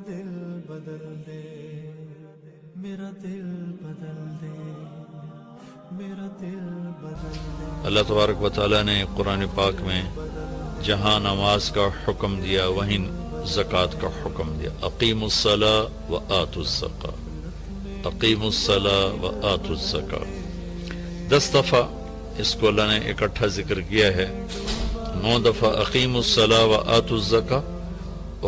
دل بدل دے، میرا دل بدل دے، میرا دل بدل دے۔ اللہ تبارک و تعالیٰ نے قرآن پاک میں جہاں نماز کا حکم دیا وہیں زکوٰۃ کا حکم دیا۔ اقیموا الصلاۃ وآتوا الزکاۃ، اقیموا الصلاۃ وآتوا الزکاۃ۔ 10 دفعہ اس کو اللہ نے اکٹھا ذکر کیا ہے، 9 دفعہ اقیموا الصلاۃ وآتوا الزکاۃ،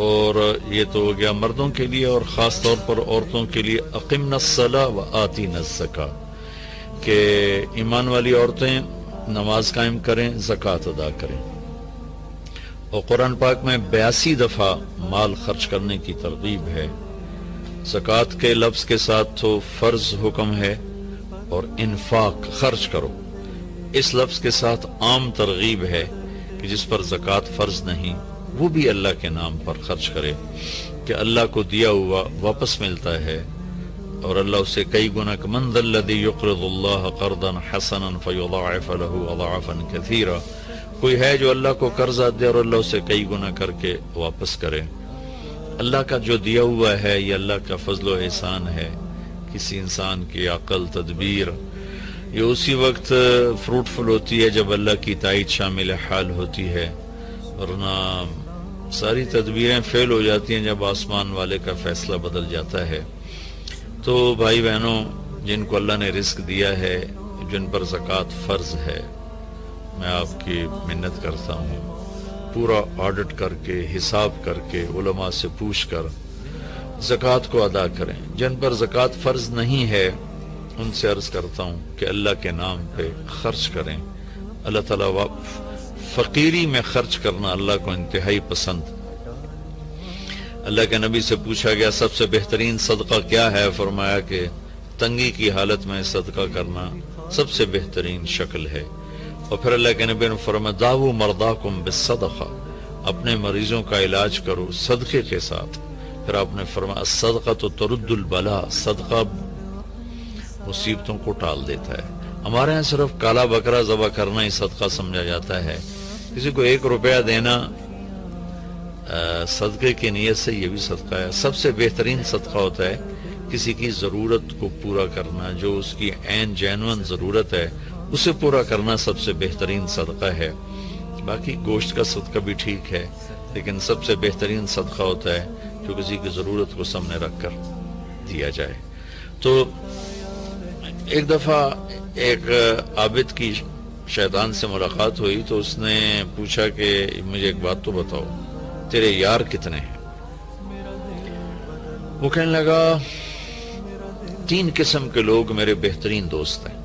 اور یہ تو ہو گیا مردوں کے لیے، اور خاص طور پر عورتوں کے لیے اقمنا الصلاۃ وآتینا الزکاۃ، کہ ایمان والی عورتیں نماز قائم کریں، زکوٰۃ ادا کریں۔ اور قرآن پاک میں 82 دفعہ مال خرچ کرنے کی ترغیب ہے۔ زکوٰۃ کے لفظ کے ساتھ تو فرض حکم ہے، اور انفاق خرچ کرو اس لفظ کے ساتھ عام ترغیب ہے کہ جس پر زکوٰۃ فرض نہیں وہ بھی اللہ کے نام پر خرچ کرے، کہ اللہ کو دیا ہوا واپس ملتا ہے، اور اللہ اسے کئی گنا من ذا الذی یقرض اللہ قرضا حسنا فیضاعف له اضعافا کثیرا، کوئی ہے جو اللہ کو قرضہ دے اور اللہ اسے کئی گنا کر کے واپس کرے۔ اللہ کا جو دیا ہوا ہے یہ اللہ کا فضل و احسان ہے۔ کسی انسان کی عقل، تدبیر یہ اسی وقت فروٹفل ہوتی ہے جب اللہ کی تائید شامل حال ہوتی ہے، ورنہ ساری تدبیریں فیل ہو جاتی ہیں جب آسمان والے کا فیصلہ بدل جاتا ہے۔ تو بھائی بہنوں، جن کو اللہ نے رزق دیا ہے، جن پر زکوٰۃ فرض ہے، میں آپ کی منت کرتا ہوں پورا آڈٹ کر کے، حساب کر کے، علماء سے پوچھ کر زکوٰۃ کو ادا کریں۔ جن پر زکوٰۃ فرض نہیں ہے ان سے عرض کرتا ہوں کہ اللہ کے نام پہ خرچ کریں۔ اللہ تعالیٰ فقیری میں خرچ کرنا اللہ کو انتہائی پسند۔ اللہ کے نبی سے پوچھا گیا سب سے بہترین صدقہ کیا ہے؟ فرمایا کہ تنگی کی حالت میں صدقہ کرنا سب سے بہترین شکل ہے۔ اور پھر اللہ کے نبی نے فرمایا داؤ مرداکم بالصدقہ، اپنے مریضوں کا علاج کرو صدقے کے ساتھ۔ پھر آپ نے فرمایا الصدقہ تو ترد البلا، صدقہ مصیبتوں کو ٹال دیتا ہے۔ ہمارے ہاں صرف کالا بکرا ذبح کرنا ہی صدقہ سمجھا جاتا ہے۔ کسی کو 1 روپیہ دینا صدقے کی نیت سے، یہ بھی صدقہ ہے۔ سب سے بہترین صدقہ ہوتا ہے کسی کی ضرورت کو پورا کرنا، جو اس کی عین جینون ضرورت ہے اسے پورا کرنا سب سے بہترین صدقہ ہے۔ باقی گوشت کا صدقہ بھی ٹھیک ہے، لیکن سب سے بہترین صدقہ ہوتا ہے جو کسی کی ضرورت کو سامنے رکھ کر دیا جائے۔ تو ایک دفعہ ایک عابد کی شیطان سے ملاقات ہوئی، تو اس نے پوچھا کہ مجھے ایک بات تو بتاؤ، تیرے یار کتنے ہیں؟ وہ کہنے لگا 3 قسم کے لوگ میرے بہترین دوست ہیں۔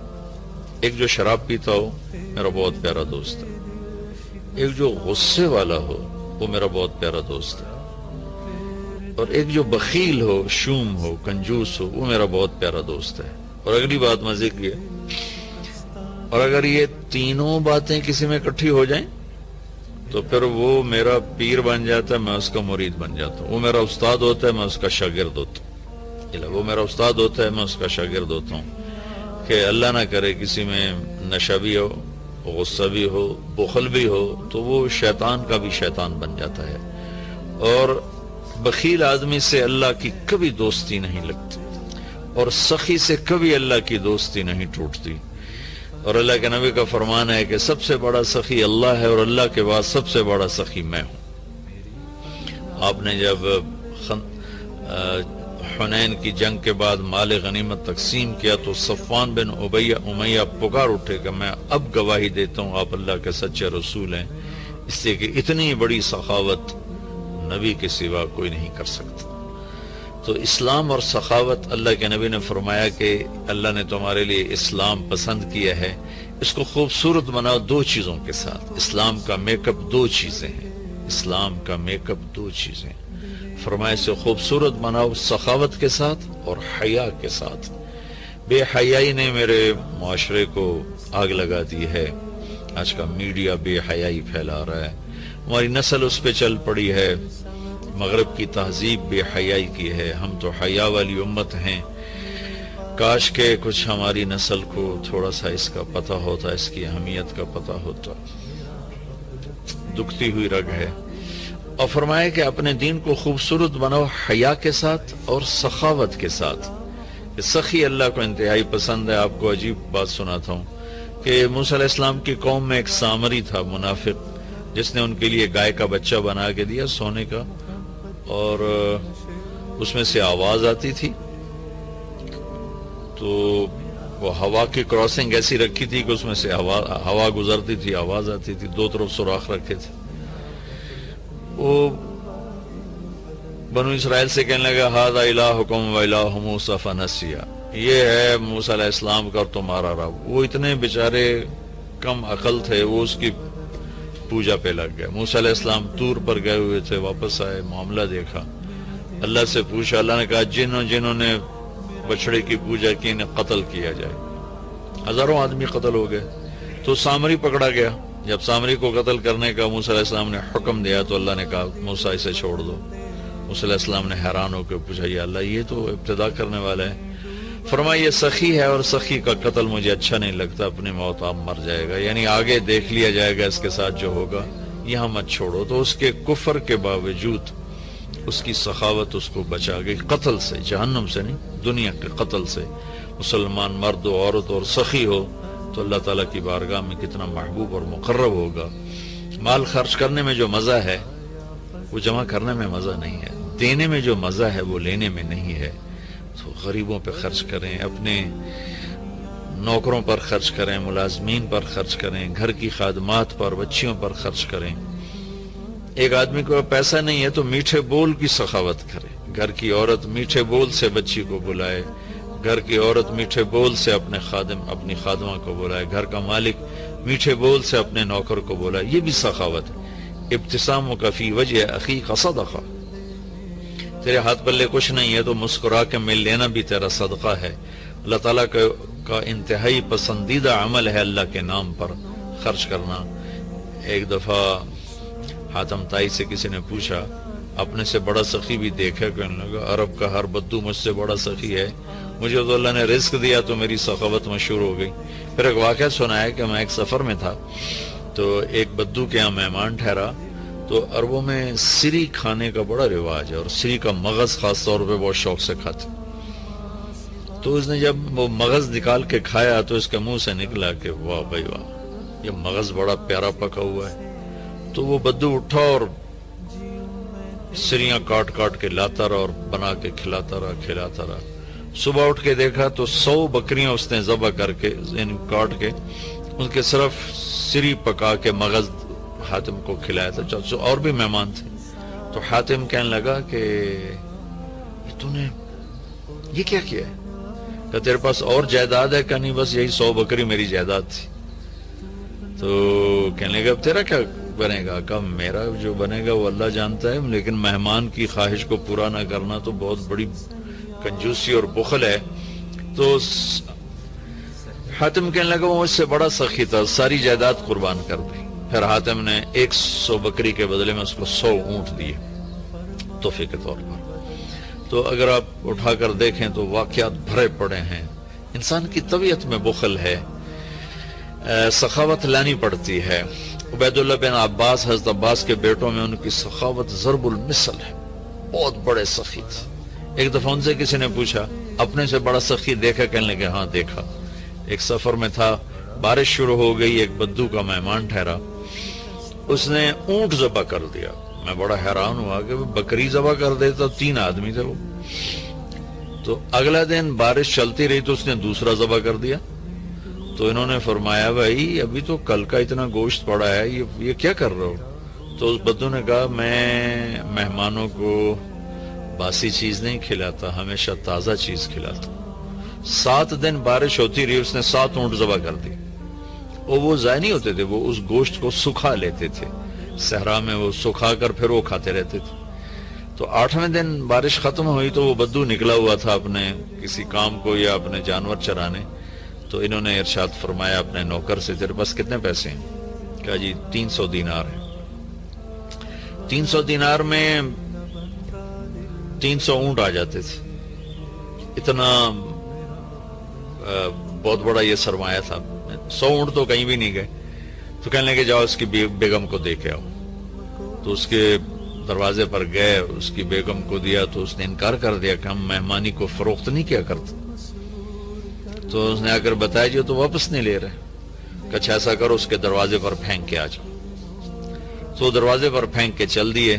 ایک جو شراب پیتا ہو میرا بہت پیارا دوست ہے، ایک جو غصے والا ہو وہ میرا بہت پیارا دوست ہے، اور ایک جو بخیل ہو، شوم ہو، کنجوس ہو، وہ میرا بہت پیارا دوست ہے۔ اور اگلی بات مزے کی ہے، اور اگر یہ تینوں باتیں کسی میں اکٹھی ہو جائیں تو پھر وہ میرا پیر بن جاتا ہے، میں اس کا مرید بن جاتا ہوں۔ وہ میرا استاد ہوتا ہے، میں اس کا شاگرد ہوتا ہوں۔ وہ میرا استاد ہوتا ہے، میں اس کا شاگرد ہوتا ہوں۔ کہ اللہ نہ کرے کسی میں نشہ بھی ہو، غصہ بھی ہو، بخل بھی ہو، تو وہ شیطان کا بھی شیطان بن جاتا ہے۔ اور بخیل آدمی سے اللہ کی کبھی دوستی نہیں لگتی، اور سخی سے کبھی اللہ کی دوستی نہیں ٹوٹتی۔ اور اللہ کے نبی کا فرمان ہے کہ سب سے بڑا سخی اللہ ہے، اور اللہ کے بعد سب سے بڑا سخی میں ہوں۔ آپ نے جب حنین کی جنگ کے بعد مال غنیمت تقسیم کیا تو صفوان بن امیہ پکار اٹھے کہ میں اب گواہی دیتا ہوں آپ اللہ کے سچے رسول ہیں، اس لیے کہ اتنی بڑی سخاوت نبی کے سوا کوئی نہیں کر سکتا۔ تو اسلام اور سخاوت، اللہ کے نبی نے فرمایا کہ اللہ نے تمہارے لیے اسلام پسند کیا ہے، اس کو خوبصورت بناؤ 2 چیزوں کے ساتھ۔ اسلام کا میک اپ 2 چیزیں ہیں، اسلام کا میک اپ 2 چیزیں، فرمایا سے خوبصورت بناؤ سخاوت کے ساتھ اور حیا کے ساتھ۔ بے حیائی نے میرے معاشرے کو آگ لگا دی ہے، آج کا میڈیا بے حیائی پھیلا رہا ہے، ہماری نسل اس پہ چل پڑی ہے۔ مغرب کی تہذیب بے حیائی کی ہے، ہم تو حیا والی امت ہیں۔ کاش کہ کچھ ہماری نسل کو تھوڑا سا اس کا پتہ ہوتا، اس کی اہمیت کا پتہ ہوتا۔ دکھتی ہوئی رگ ہے۔ اور فرمایا کہ اپنے دین کو خوبصورت بناؤ حیا کے ساتھ اور سخاوت کے ساتھ. سخی اللہ کو انتہائی پسند ہے. آپ کو عجیب بات سناتا ہوں کہ موسیٰ علیہ السلام کی قوم میں ایک سامری تھا منافق، جس نے ان کے لیے گائے کا بچہ بنا کے دیا سونے کا، اور اس میں سے آواز آتی تھی. تو وہ ہوا کی کراسنگ ایسی رکھی تھی کہ اس میں سے ہوا گزرتی تھی، آواز آتی تھی، دو طرف سوراخ رکھے تھے. وہ بنو اسرائیل سے کہنے لگا ھذا الہکم و الہ موسیٰ فنسیا، یہ ہے موسیٰ علیہ السلام کا اور تمہارا رب. وہ اتنے بیچارے کم عقل تھے، وہ اس کی پوجا پہ لگ گئے. موسیٰ علیہ السلام طور پر گئے ہوئے تھے، واپس آئے، معاملہ دیکھا، اللہ سے پوچھا. اللہ نے کہا جنہوں نے بچڑے کی پوجا کی انہیں قتل کیا جائے. ہزاروں آدمی قتل ہو گئے. تو سامری پکڑا گیا. جب سامری کو قتل کرنے کا موسیٰ علیہ السلام نے حکم دیا تو اللہ نے کہا موسیٰ اسے چھوڑ دو. موسیٰ علیہ السلام نے حیران ہو کے پوچھا یا اللہ یہ تو ابتدا کرنے والا ہے. فرمایا یہ سخی ہے اور سخی کا قتل مجھے اچھا نہیں لگتا، اپنی موت آپ مر جائے گا، یعنی آگے دیکھ لیا جائے گا اس کے ساتھ جو ہوگا، یہاں مت چھوڑو. تو اس کے کفر کے باوجود اس کی سخاوت اس کو بچا گئی قتل سے، جہنم سے نہیں، دنیا کے قتل سے. مسلمان مرد و عورت اور سخی ہو تو اللہ تعالیٰ کی بارگاہ میں کتنا محبوب اور مقرب ہوگا. مال خرچ کرنے میں جو مزہ ہے وہ جمع کرنے میں مزہ نہیں ہے، دینے میں جو مزہ ہے وہ لینے میں نہیں ہے. تو غریبوں پہ خرچ کریں، اپنے نوکروں پر خرچ کریں، ملازمین پر خرچ کریں، گھر کی خادمات پر، بچیوں پر خرچ کریں. ایک آدمی کو پیسہ نہیں ہے تو میٹھے بول کی سخاوت کرے. گھر کی عورت میٹھے بول سے بچی کو بلائے، گھر کی عورت میٹھے بول سے اپنے خادم اپنی خادمہ کو بلائے، گھر کا مالک میٹھے بول سے اپنے نوکر کو بلائے. یہ بھی سخاوت ہے. ابتسامک فی وجہ اخیک صدقہ، تیرے ہاتھ پلے کچھ نہیں ہے تو مسکرا کے مل لینا بھی تیرا صدقہ ہے. اللہ تعالیٰ کا انتہائی پسندیدہ عمل ہے اللہ کے نام پر خرچ کرنا. ایک دفعہ حاتم طائی سے کسی نے پوچھا اپنے سے بڑا سخی بھی دیکھا؟ کہنے لگا عرب کا ہر بدو مجھ سے بڑا سخی ہے، مجھے تو اللہ نے رزق دیا تو میری سخاوت مشہور ہو گئی. پھر ایک واقعہ سنایا کہ میں ایک سفر میں تھا تو ایک بدو کے یہاں مہمان ٹھہرا. تو عربوں میں سری کھانے کا بڑا رواج ہے اور سری کا مغز خاص طور پہ بہت شوق سے کھاتے. تو اس نے جب وہ مغز نکال کے کھایا تو اس کے منہ سے نکلا کہ واہ بھائی واہ، یہ مغز بڑا پیارا پکا ہوا ہے. تو وہ بدو اٹھا اور سریاں کاٹ کاٹ کے لاتا رہا اور بنا کے کھلاتا رہا. صبح اٹھ کے دیکھا تو 100 بکریاں اس نے ذبح کر کے کاٹ کے ان کے صرف سری پکا کے مغز حاتم کو کھلایا تھا. اور بھی مہمان تھے. تو حاتم کہنے لگا کہ تو نے یہ کیا ہے؟ کہ تیرے پاس اور جائیداد ہے؟ کہ نہیں بس یہی 100 بکری میری جائیداد تھی. تو کہنے لگا اب تیرا کیا بنے گا؟ کہ میرا جو بنے گا وہ اللہ جانتا ہے، لیکن مہمان کی خواہش کو پورا نہ کرنا تو بہت بڑی کنجوسی اور بخل ہے. تو حاتم کہنے لگا وہ مجھ سے بڑا سخی تھا، ساری جائیداد قربان کر دی. پھر حاتم نے 100 بکری کے بدلے میں اس کو 100 اونٹ دیے تحفے کے طور پر. تو اگر آپ اٹھا کر دیکھیں تو واقعات بھرے پڑے ہیں. انسان کی طبیعت میں بخل ہے، سخاوت لانی پڑتی ہے. عبید اللہ بن عباس، حضرت عباس کے بیٹوں میں، ان کی سخاوت ضرب المثل ہے، بہت بڑے سخی تھے. ایک دفعہ ان سے کسی نے پوچھا اپنے سے بڑا سخی دیکھا؟ کہنے لگے ہاں دیکھا. ایک سفر میں تھا، بارش شروع ہو گئی، ایک بدو کا مہمان ٹھہرا، اس نے اونٹ ذبح کر دیا. میں بڑا حیران ہوا کہ بکری ذبح کر دیتا. 3 آدمی تھے وہ. تو اگلا دن بارش چلتی رہی تو اس نے دوسرا ذبح کر دیا. تو انہوں نے فرمایا بھائی ابھی تو کل کا اتنا گوشت پڑا ہے، یہ کیا کر رہے ہو؟ تو اس بدو نے کہا میں مہمانوں کو باسی چیز نہیں کھلاتا، ہمیشہ تازہ چیز کھلاتا. 7 دن بارش ہوتی رہی، اس نے 7 اونٹ ذبح کر دی. اور وہ ضائع نہیں ہوتے تھے، وہ اس گوشت کو سکھا لیتے تھے صحرا میں، وہ سکھا کر پھر وہ کھاتے رہتے تھے. تو 8ویں دن بارش ختم ہوئی تو وہ بدو نکلا ہوا تھا اپنے کسی کام کو یا اپنے جانور چرانے. تو انہوں نے ارشاد فرمایا اپنے نوکر سے تیرے پاس کتنے پیسے ہیں؟ کہا جی 300 دینار ہیں. 300 دینار میں 300 اونٹ آ جاتے تھے. اتنا بہت بڑا یہ سرمایہ تھا. 100 اونٹ تو کہیں بھی نہیں گئے. تو کہنے لگے جاؤ اس کی بیگم کو دے کے آؤ. تو اس کے دروازے پر گئے، اس کی بیگم کو دیا تو اس نے انکار کر دیا کہ ہم مہمانی کو فروخت نہیں کیا کرتے. تو اس نے آ کر بتایا جی تو واپس نہیں لے رہے. کچھ ایسا کرو اس کے دروازے پر پھینک کے آ جاؤ. تو دروازے پر پھینک کے چل دیے.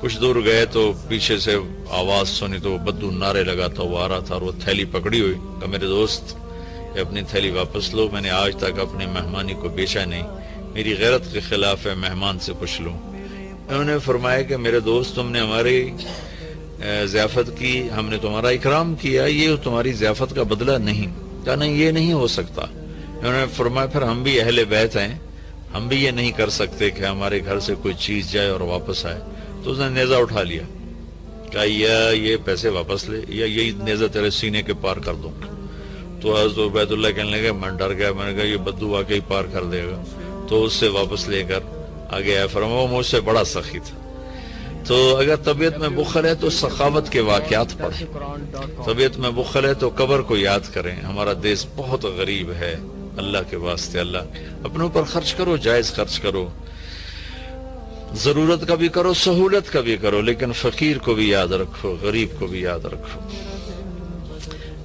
کچھ دور گئے تو پیچھے سے آواز سنی تو بدو نعرے لگاتا وہ آ رہا تھا اور وہ تھیلی پکڑی ہوئی. کہ میرے دوست یہ اپنی تھیلی واپس لو، میں نے آج تک اپنی مہمانی کو بیچا نہیں، میری غیرت کے خلاف ہے، مہمان سے پوچھ لوں. انہوں نے فرمایا کہ میرے دوست تم نے ہماری ضیافت کی، ہم نے تمہارا اکرام کیا، یہ تمہاری ضیافت کا بدلہ نہیں. کہا نہیں یہ نہیں ہو سکتا. انہوں نے فرمایا پھر ہم بھی اہل بیت ہیں، ہم بھی یہ نہیں کر سکتے کہ ہمارے گھر سے کوئی چیز جائے اور واپس آئے. تو اس نے نیزہ اٹھا لیا. کہا یا یہ پیسے واپس لے یا یہی نیزہ تیرے سینے کے پار کر دوں. تو حضرت عبید اللہ کہنے لگے میں ڈر گیا، میں نے کہا یہ بدو واقعی پار کر دے گا. تو اس سے واپس لے کر آگے آیا. فرمایا وہ مجھ سے بڑا سخی تھا. تو اگر طبیعت میں بخل ہے تو سخاوت کے واقعات پڑھیں. طبیعت میں بخل ہے تو قبر کو یاد کریں. ہمارا دیش بہت غریب ہے، اللہ کے واسطے اللہ اپنے اوپر خرچ کرو، جائز خرچ کرو، ضرورت کا بھی کرو، سہولت کا بھی کرو، لیکن فقیر کو بھی یاد رکھو، غریب کو بھی یاد رکھو.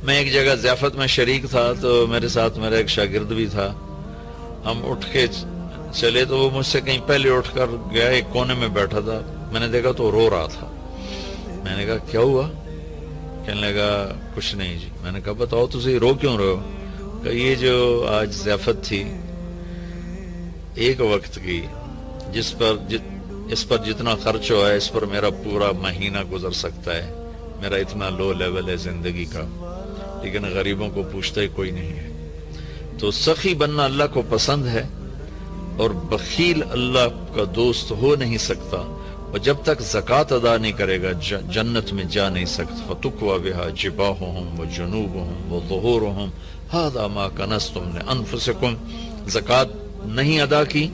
میں ایک جگہ ضیافت میں شریک تھا تو میرے ساتھ میرا ایک شاگرد بھی تھا. ہم اٹھ کے چلے تو وہ مجھ سے کہیں پہلے اٹھ کر گیا، ایک کونے میں بیٹھا تھا. میں نے دیکھا تو رو رہا تھا. میں نے کہا کیا ہوا؟ کہنے لگا کچھ نہیں جی. میں نے کہا بتاؤ تو صحیح، رو کیوں رہے ہو؟ کہ یہ جو آج ضیافت تھی ایک وقت کی، اس پر جتنا خرچ ہوا ہے اس پر میرا پورا مہینہ گزر سکتا ہے. میرا اتنا لو لیول ہے زندگی کا، لیکن غریبوں کو پوچھتا ہی کوئی نہیں ہے. تو سخی بننا اللہ کو پسند ہے، اور بخیل اللہ کا دوست ہو نہیں سکتا. اور جب تک زکوٰۃ ادا نہیں کرے گا جنت میں جا نہیں سکتا. فَتُقْوَى بِهَا جِبَاهُهُمْ وَجُنُوبُهُمْ وَظُهُورُهُمْ هَذَا مَا كَنَزْتُمْ لِأَنفُسِكُمْ. زکوٰۃ نہیں ادا کی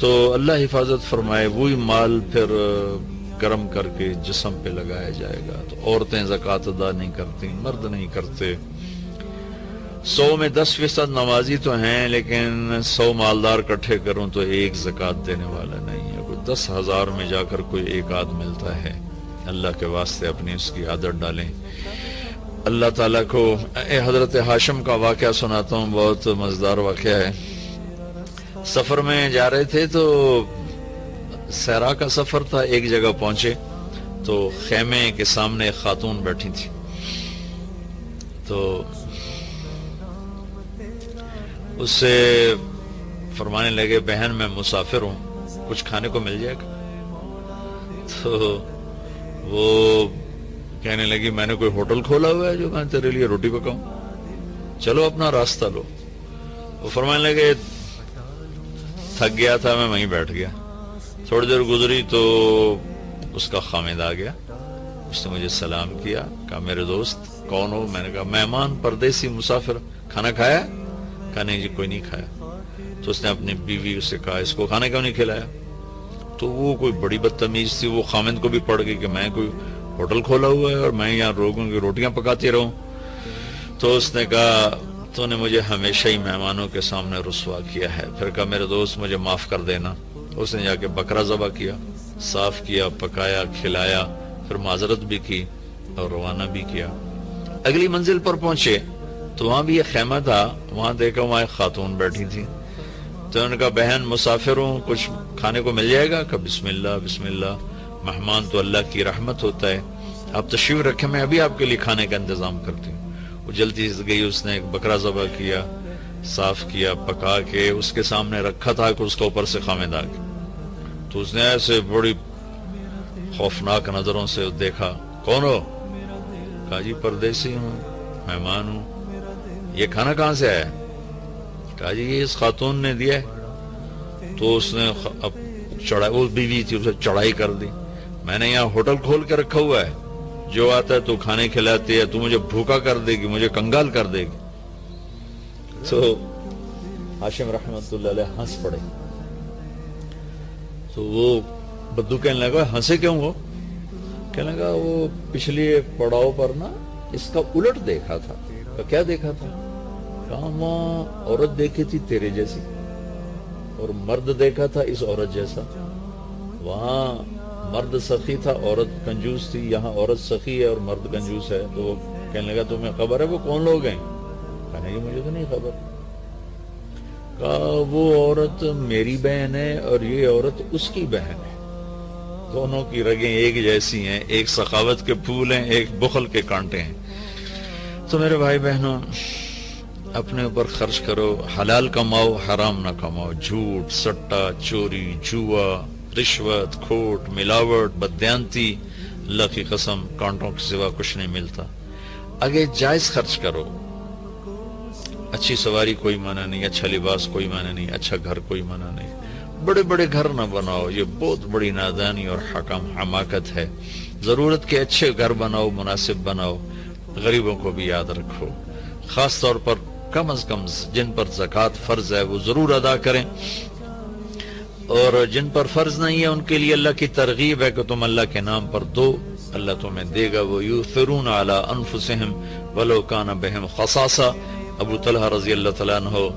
تو اللہ حفاظت فرمائے وہی مال پھر گرم کر کے جسم پہ لگایا جائے گا. تو عورتیں زکوٰۃ ادا نہیں کرتی، مرد نہیں کرتے. 100 میں 10% نمازی تو ہیں، لیکن 100 مالدار کٹھے کروں تو ایک زکوٰۃ دینے والا نہیں ہے. کوئی 10,000 میں جا کر کوئی ایک آدھ ملتا ہے. اللہ کے واسطے اپنی اس کی عادت ڈالیں. اللہ تعالیٰ کو حضرت ہاشم کا واقعہ سناتا ہوں، بہت مزیدار واقعہ ہے. سفر میں جا رہے تھے تو صحرا کا سفر تھا. ایک جگہ پہنچے تو خیمے کے سامنے ایک خاتون بیٹھی تھی. تو اس سے فرمانے لگے بہن میں مسافر ہوں، کچھ کھانے کو مل جائے گا؟ تو وہ کہنے لگی میں نے کوئی ہوٹل کھولا ہوا ہے جو میں تیرے لیے روٹی پکاؤں، چلو اپنا راستہ لو. وہ فرمانے لگے تھک گیا تھا میں وہیں بیٹھ گیا. تھوڑی دیر گزری تو اس کا خامد آ گیا. اس نے مجھے سلام کیا، کہا میرے دوست کون ہو؟ میں نے کہا مہمان، پردیسی، مسافر. کھانا کھایا؟ کہا نہیں جی کوئی نہیں کھایا. تو اس نے اپنی بیوی سے کہا اس کو کھانا کیوں نہیں کھلایا؟ تو وہ کوئی بڑی بدتمیز تھی. وہ خامد کو بھی پڑ گئی کہ میں کوئی ہوٹل کھولا ہوا ہے اور میں یہاں لوگوں کی روٹیاں پکاتی رہوں. تو اس نے کہا تو نے مجھے ہمیشہ ہی مہمانوں کے سامنے رسوا کیا ہے. پھر کہا میرے دوست مجھے معاف کر دینا. اس نے جا کے بکرا ذبح کیا، صاف کیا، پکایا، کھلایا، پھر معذرت بھی کی اور روانہ بھی کیا. اگلی منزل پر پہنچے تو وہاں بھی ایک خیمہ تھا. وہاں دیکھا وہاں ایک خاتون بیٹھی تھی. تو انہوں نے کہا بہن مسافر ہوں، کچھ کھانے کو مل جائے گا؟ کہ بسم اللہ بسم اللہ، مہمان تو اللہ کی رحمت ہوتا ہے، آپ تشریف رکھیں، میں ابھی آپ کے لیے کھانے کا انتظام کرتی ہوں. وہ جلدی سے گئی، اس نے ایک بکرا ذبح کیا، صاف کیا، پکا کے اس کے سامنے رکھا تھا کہ اس کا اوپر سے خامد آ گیا. تو اس نے ایسے بڑی خوفناک نظروں سے دیکھا. کون ہو؟ کہا جی پردیسی ہوں، مہمان ہوں. یہ کھانا کہاں سے آیا؟ کہا جی یہ اس خاتون نے دیا ہے. تو اس نے چڑھائی، وہ بیوی تھی، اسے چڑھائی کر دی. میں نے یہاں ہوٹل کھول کے رکھا ہوا ہے، جو آتا ہے تو کھانے کھلاتی ہے، تو مجھے بھوکا کر دے گی، مجھے کنگال کر دے گی. تو ہاشم رحمت اللہ علیہ ہنس پڑے. تو وہ بدو کہنے لگا ہنسے کیوں ہو؟ کہنے لگا وہ پچھلی پڑاؤ پر نا اس کا الٹ دیکھا تھا. کیا دیکھا تھا؟ کہاں وہاں عورت دیکھی تھی تیرے جیسی، اور مرد دیکھا تھا اس عورت جیسا. وہاں مرد سخی تھا، عورت کنجوس تھی. یہاں عورت سخی ہے اور مرد کنجوس ہے. تو وہ کہنے لگا تمہیں خبر ہے وہ کون لوگ ہیں؟ کہنے لگا مجھے تو نہیں خبر. کہا وہ عورت میری بہن ہے اور یہ عورت اس کی بہن ہے. دونوں کی رگیں ایک جیسی ہیں، ایک سخاوت کے پھول ہیں، ایک بخل کے کانٹے ہیں. تو میرے بھائی بہنوں، اپنے اوپر خرچ کرو، حلال کماؤ، حرام نہ کماؤ. جھوٹ، سٹا، چوری، جوا، رشوت، کھوٹ، ملاوٹ، بددیانتی، اللہ کی قسم کانٹوں کے سوا کچھ نہیں ملتا. آگے جائز خرچ کرو. اچھی سواری کوئی معنی نہیں، اچھا لباس کوئی معنی نہیں، اچھا گھر کوئی معنی نہیں. بڑے بڑے گھر نہ بناؤ، یہ بہت بڑی نادانی اور حماقت ہے. ضرورت کے اچھے گھر بناؤ، مناسب بناؤ. غریبوں کو بھی یاد رکھو، خاص طور پر کم از کم جن پر زکوٰۃ فرض ہے وہ ضرور ادا کریں، اور جن پر فرض نہیں ہے ان کے لیے اللہ کی ترغیب ہے کہ تم اللہ کے نام پر دو، اللہ تمہیں دے گا. وہ یؤثرون علی انفسہم ولو کان بہم خصاصہ. ابو طلحہ رضی اللہ تعالیٰ عنہ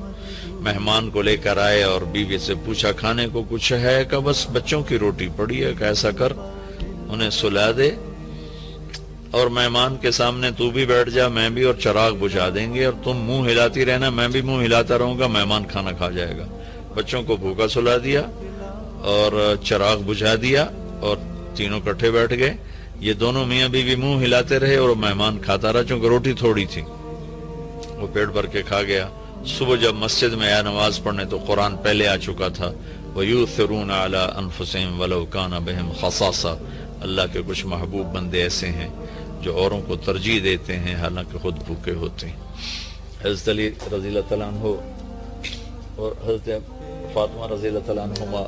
مہمان کو لے کر آئے اور بیوی سے پوچھا کھانے کو کچھ ہے؟ کہ بس بچوں کی روٹی پڑی ہے. کہ ایسا کر انہیں سلا دے اور مہمان کے سامنے تو بھی بیٹھ جا، میں بھی، اور چراغ بجھا دیں گے، اور تم منہ ہلاتی رہنا، میں بھی منہ ہلاتا رہوں گا، مہمان کھانا کھا جائے گا. بچوں کو بھوکا سلا دیا اور چراغ بجھا دیا اور تینوں کٹھے بیٹھ گئے. یہ دونوں میاں بیوی منہ ہلاتے رہے اور مہمان کھاتا رہا، چونکہ روٹی تھوڑی تھی. وہ پیٹ بھر کے کھا گیا. صبح جب مسجد میں آیا نماز پڑھنے تو قرآن پہلے آ چکا تھا، وَيُؤْثِرُونَ عَلَىٰ أَنفُسِهِمْ وَلَوْ كَانَ بِهِمْ خَصَاصَةٌ. اللہ کے کچھ محبوب بندے ایسے ہیں جو اوروں کو ترجیح دیتے ہیں حالانکہ خود بھوکے ہوتے ہیں. حضرت علی رضی اللہ تعالیٰ عنہ اور حضرت فاطمہ رضی اللہ تعالیٰ عنہما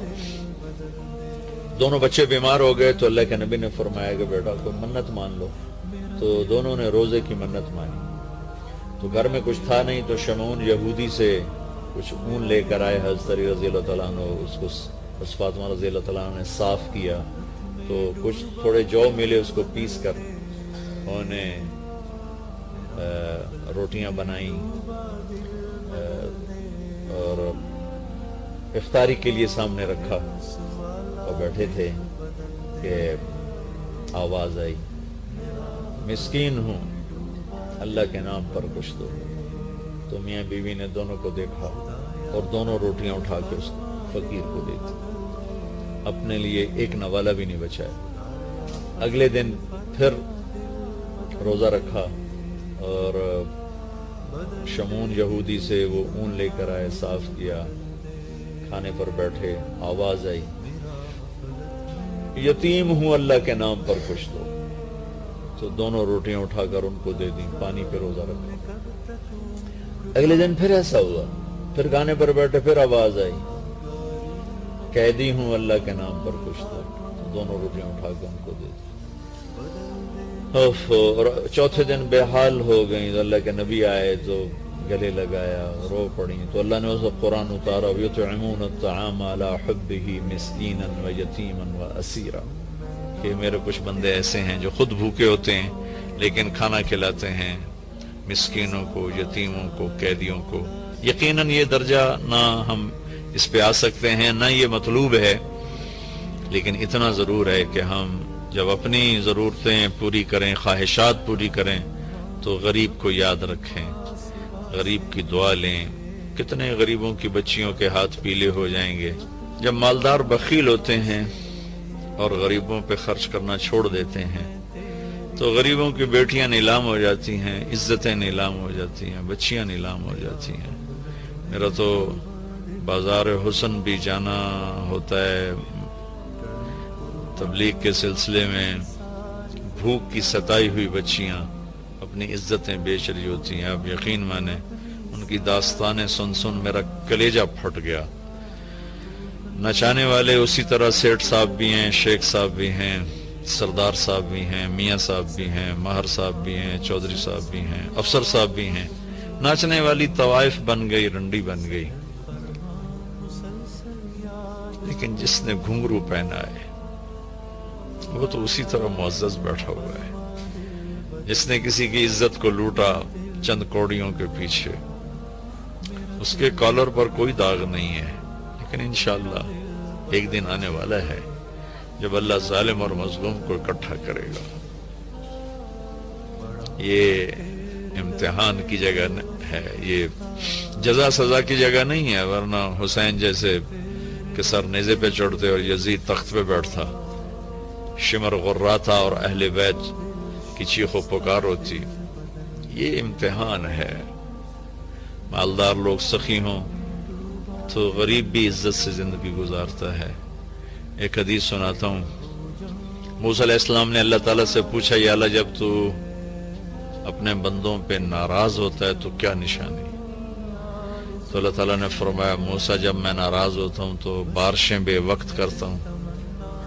دونوں بچے بیمار ہو گئے تو اللہ کے نبی نے فرمایا کہ بیٹا کوئی منت مان لو. تو دونوں نے روزے کی منت مانی. تو گھر میں کچھ تھا نہیں تو شمعون یہودی سے کچھ اون لے کر آئے حضرت علی رضی اللہ تعالیٰ عنہ. اس کو فاطمہ رضی اللہ تعالیٰ عنہ نے صاف کیا تو کچھ تھوڑے جو ملے اس کو پیس کر انہیں روٹیاں بنائیں اور افطاری کے لیے سامنے رکھا اور بیٹھے تھے کہ آواز آئی مسکین ہوں اللہ کے نام پر کچھ دو. تو میاں بیوی نے دونوں کو دیکھا اور دونوں روٹیاں اٹھا کے اس فقیر کو دی تھی. اپنے لیے ایک نوالا بھی نہیں بچایا. اگلے دن پھر روزہ رکھا اور شمعون یہودی سے وہ اون لے کر آئے، صاف کیا، کھانے پر بیٹھے، آواز آئی یتیم ہوں اللہ کے نام پر کچھ دو. تو دونوں روٹیاں اٹھا کر ان کو دے دیں، پانی پہ روزہ رکھا. اگلے دن پھر ایسا ہوا، پھر کھانے پر بیٹھے، پھر آواز آئی قیدی ہوں اللہ کے نام پر کچھ دو. تو دونوں روٹیاں اٹھا کے ان کو دے دی. اور چوتھے دن بے حال ہو گئی تو اللہ کے نبی آئے تو گلے لگایا، رو پڑی. تو اللہ نے اس وقت قرآن اتارا یطعمون الطعام علی حبہ مسکینا ویتیما واسیرا، کہ میرے کچھ بندے ایسے ہیں جو خود بھوکے ہوتے ہیں لیکن کھانا کھلاتے ہیں مسکینوں کو، یتیموں کو، قیدیوں کو. یقیناً یہ درجہ نہ ہم اس پہ آ سکتے ہیں، نہ یہ مطلوب ہے، لیکن اتنا ضرور ہے کہ ہم جب اپنی ضرورتیں پوری کریں، خواہشات پوری کریں، تو غریب کو یاد رکھیں، غریب کی دعا لیں. کتنے غریبوں کی بچیوں کے ہاتھ پیلے ہو جائیں گے. جب مالدار بخیل ہوتے ہیں اور غریبوں پہ خرچ کرنا چھوڑ دیتے ہیں تو غریبوں کی بیٹیاں نیلام ہو جاتی ہیں، عزتیں نیلام ہو جاتی ہیں، بچیاں نیلام ہو جاتی ہیں. میرا تو بازار حسن بھی جانا ہوتا ہے تبلیغ کے سلسلے میں. بھوک کی ستائی ہوئی بچیاں اپنی عزتیں بیچ رہی ہوتی ہیں. آپ یقین مانیں ان کی داستانیں سن سن میرا کلیجہ پھٹ گیا. نچانے والے اسی طرح سیٹھ صاحب بھی ہیں، شیخ صاحب بھی ہیں، سردار صاحب بھی ہیں، میاں صاحب بھی ہیں، ماہر صاحب بھی ہیں، چودھری صاحب بھی ہیں، افسر صاحب بھی ہیں. ناچنے والی طوائف بن گئی، رنڈی بن گئی. لیکن جس نے گھنگرو پہنا ہے وہ تو اسی طرح معزز بیٹھا ہوا ہے. جس نے کسی کی عزت کو لوٹا چند کوڑیوں کے پیچھے، اس کے کالر پر کوئی داغ نہیں ہے، لیکن انشاءاللہ ایک دن آنے والا ہے جب اللہ ظالم اور مظلوم کو اکٹھا کرے گا. یہ امتحان کی جگہ ہے، یہ جزا سزا کی جگہ نہیں ہے. ورنہ حسین جیسے کہ سر نیزے پہ چڑھتے اور یزید تخت پہ بیٹھتا، شمر غرہ تھا اور اہل بیت کی چیخ و پکار ہوتی. یہ امتحان ہے. مالدار لوگ سخی ہوں تو غریب بھی عزت سے زندگی گزارتا ہے. ایک حدیث سناتا ہوں. موسیٰ علیہ السلام نے اللہ تعالیٰ سے پوچھا، یا اللہ جب تو اپنے بندوں پہ ناراض ہوتا ہے تو کیا نشانی؟ تو اللہ تعالیٰ نے فرمایا، موسیٰ جب میں ناراض ہوتا ہوں تو بارشیں بے وقت کرتا ہوں،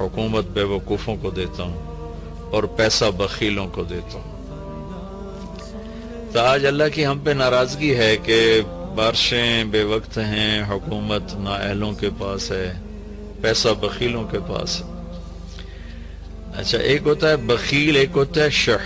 حکومت بے وقوفوں کو دیتا ہوں اور پیسہ بخیلوں کو دیتا ہوں. تو آج اللہ کی ہم پہ ناراضگی ہے کہ بارشیں بے وقت ہیں، حکومت نااہلوں کے پاس ہے، پیسہ بخیلوں کے پاس ہے. اچھا، ایک ہوتا ہے بخیل، ایک ہوتا ہے شح.